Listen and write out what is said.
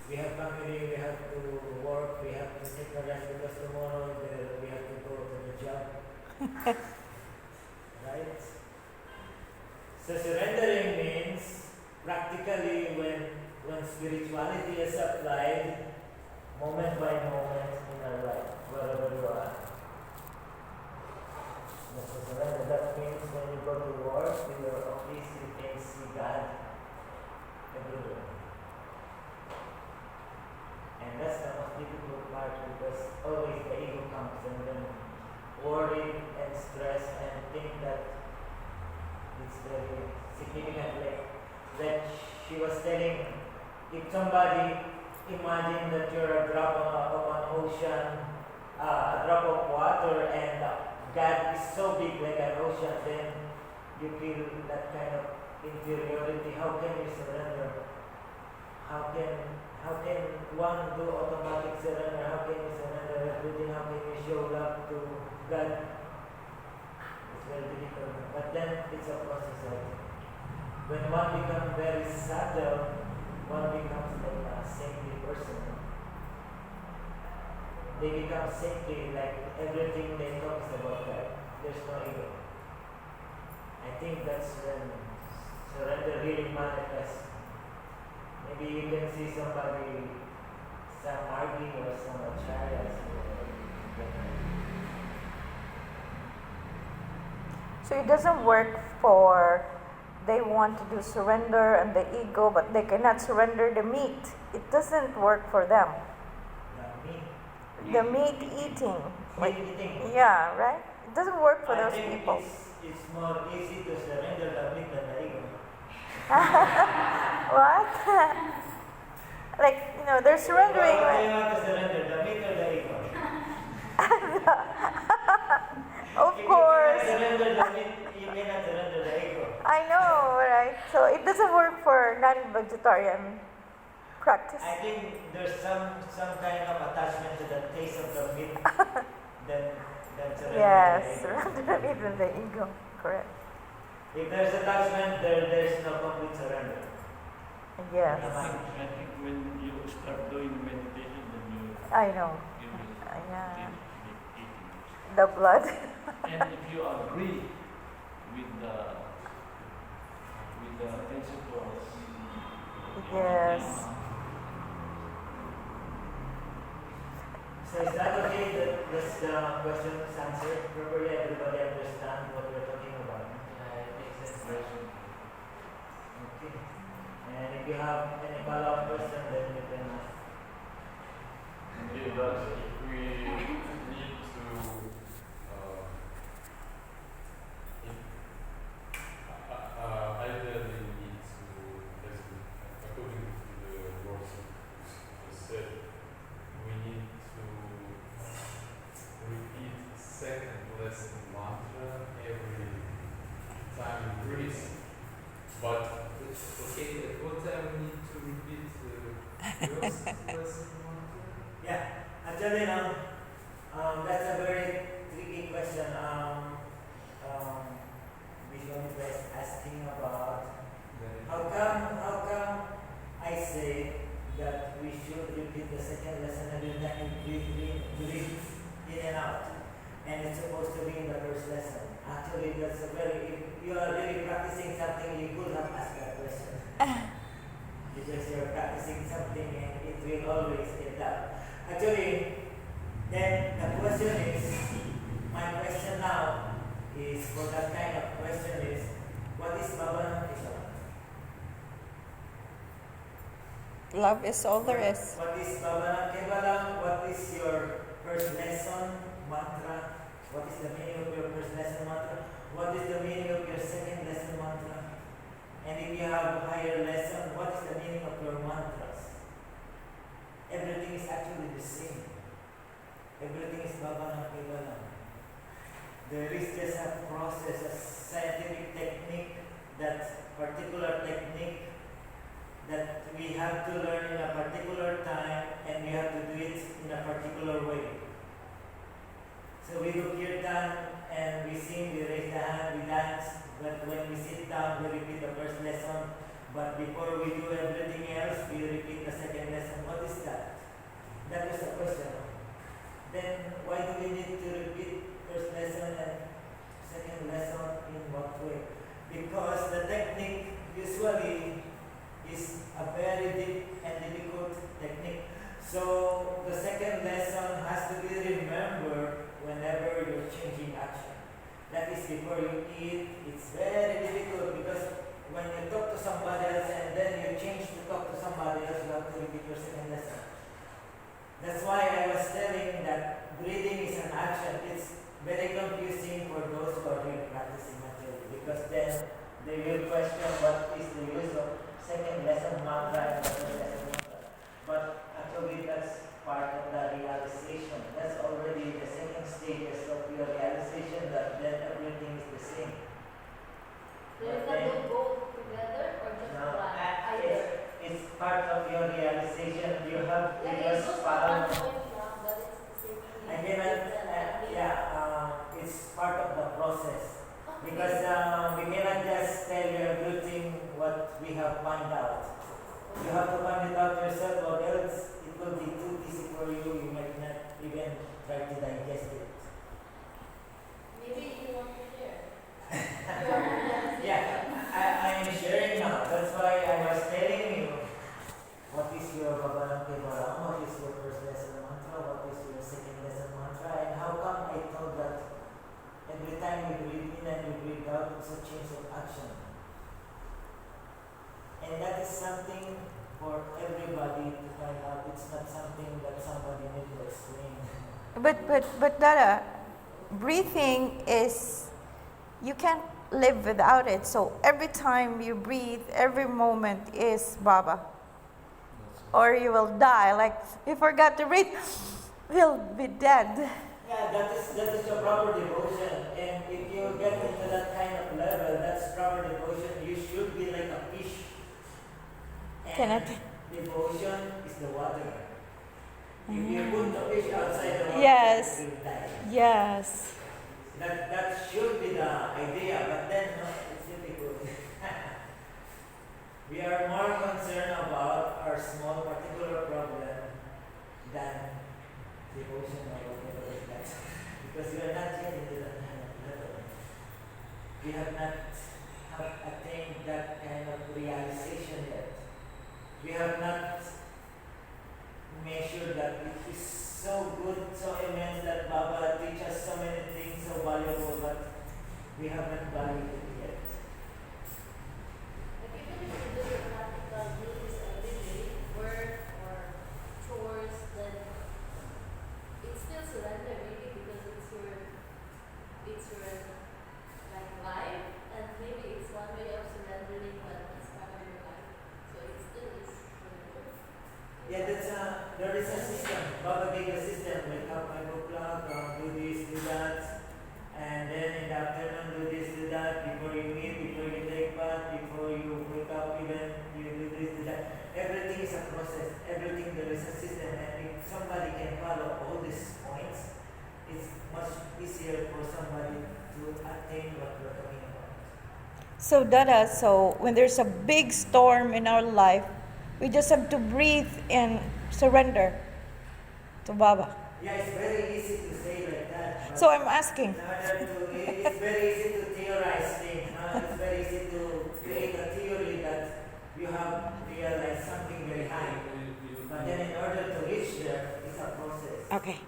we have family, we have to work, we have to take a rest because tomorrow we have to go to the job, right? So surrendering means practically when spirituality is applied moment by moment in our life, wherever you are. So surrender, that means when you go to work, in your office, you can see God everywhere. And that's the most difficult part because always the ego comes and then worry and stress and think that it's very significant. Like she was telling, if somebody imagine that you're a drop of an ocean, a drop of water, and God is so big like an ocean, then you feel that kind of inferiority. How can you surrender? How can one do automatic surrender? How can you surrender everything? How can you show love to God? It's very difficult. But then it's a process, right? When one becomes very subtle, one becomes like a saintly person. They become saintly, like everything they talk about God. There's no ego. I think that's when surrender really manifests. Maybe you can see somebody, some arguing or some acharyas. So it doesn't work for they want to do surrender and the ego, but they cannot surrender the meat. It doesn't work for them. The meat eating. Meat eating. Yeah, right? It doesn't work for those people. It's more easy to surrender the meat than the ego. What? Like, they're surrendering. What do you want to surrender, the meat or the ego? Of course. If you cannot surrender the meat, you cannot surrender the ego. I know, right? So it doesn't work for non-vegetarian practice. I think there's some kind of attachment to the taste of the meat than surrender. Yes, surrender the meat and the ego. Correct. If there's attachment, there's no complete surrender. Yes. I think when you start doing meditation, then I know. you will Yeah. eating. The blood. And if you agree with the principles, Yes. So is that okay that this question is answered properly? Everybody understand what we're talking about? Okay. And if you have any follow-up question, then you can ask. Indeed, but if we need to, ideally need to, according to the words of said, we need to repeat second lesson mantra every time we breathe. But okay, at what time we need to repeat the first lesson mantra? Yeah, actually, that's a very tricky question. Vishwan was asking about how come I say that we should repeat the second lesson every time we breathe in and out, and it's supposed to be in the first lesson. Actually, that's a if you are really practicing something, you could have asked that question. Because you're practicing something and it will always end up. Actually, then the question is, my question now is, for that kind of question is, what is Bhavanam Kevalam? Love is all there is. What is Bhavanam Kevalam? What is your first lesson mantra? What is the meaning of your first lesson mantra? What is the meaning of your second lesson mantra? And if you have a higher lesson, what is the meaning of your mantras? Everything is actually the same. Everything is Bhavanam Kevalam. There is just a process, a scientific technique, that particular technique that we have to learn in a particular time, and we have to do it in a particular way. So we do kirtan and we sing, we raise the hand, we dance, but when we sit down, we repeat the first lesson. But before we do everything else, we deep and difficult technique. So the second lesson has to be remembered whenever you're changing action. That is before you eat. It's very difficult because when you talk to somebody else and then you change to talk to somebody else, you have to repeat your second lesson. That's why I was telling that breathing is an action. It's very confusing for those who are really practicing materially because then they will question what is the use of second lesson mantra and the third lesson mantra. But actually that's part of the realization. That's already the second stage of your realization that then everything is the same. There's not do both together or just Now, one? it's part of your realization. You have to Yeah, it's just also follow. one point lang, but it's the same thing. I cannot, it's part of the process. Because we cannot just tell you everything what we have found out. You have to find it out yourself or else it will be too easy for you. You might not even try to digest it. Maybe you want to share. Yeah, I am sharing now. That's why I was telling you what is your Babalang Baram, what is your first lesson mantra, what is your second lesson mantra, and how come I told that every time you breathe in and you breathe out, it's a change of action. And that is something for everybody to find out. It's not something that somebody needs to explain. But Dada, breathing is, you can't live without it. So every time you breathe, every moment is Baba. Or you will die. Like, you forgot to breathe, you'll be dead. Yeah, that is your proper devotion. And if you get into that kind of level, that's proper devotion. You should be like a fish. And Cannot. devotion is the water. If you put the fish outside the water, Yes. it will die. Yes. That should be the idea, but then no, it's difficult. We are more concerned about our small particular problem than devotion or whatever like that. Because we are not yet into that kind of level. We have not attained that kind of realization yet. We have not made sure that it is so good, so immense that Baba teaches so many things so valuable, but we haven't valued it yet. Like even if you do your practical duties every day, work or chores, then it's still surrender maybe because it's your like life, and maybe it's one way of surrendering what is part of your life. So it still is surrender. Yeah, there is a system. Baba gave a system. Wake up 5 o'clock, do this, do that. And then in the afternoon, do this, do that. Before you eat, before you take bath, before you wake up, even you do this, do that. Everything is a process. Everything there is a system. And if somebody can follow all these points, it's much easier for somebody to attain what we're talking about. So Dada, so when there's a big storm in our life, we just have to breathe and surrender to Baba. Yeah, it's very easy to say like that. But So I'm asking. it's very easy to theorize things. It's very easy to create a theory that you have realized something very high. But then in order to reach there, it's a process. Okay.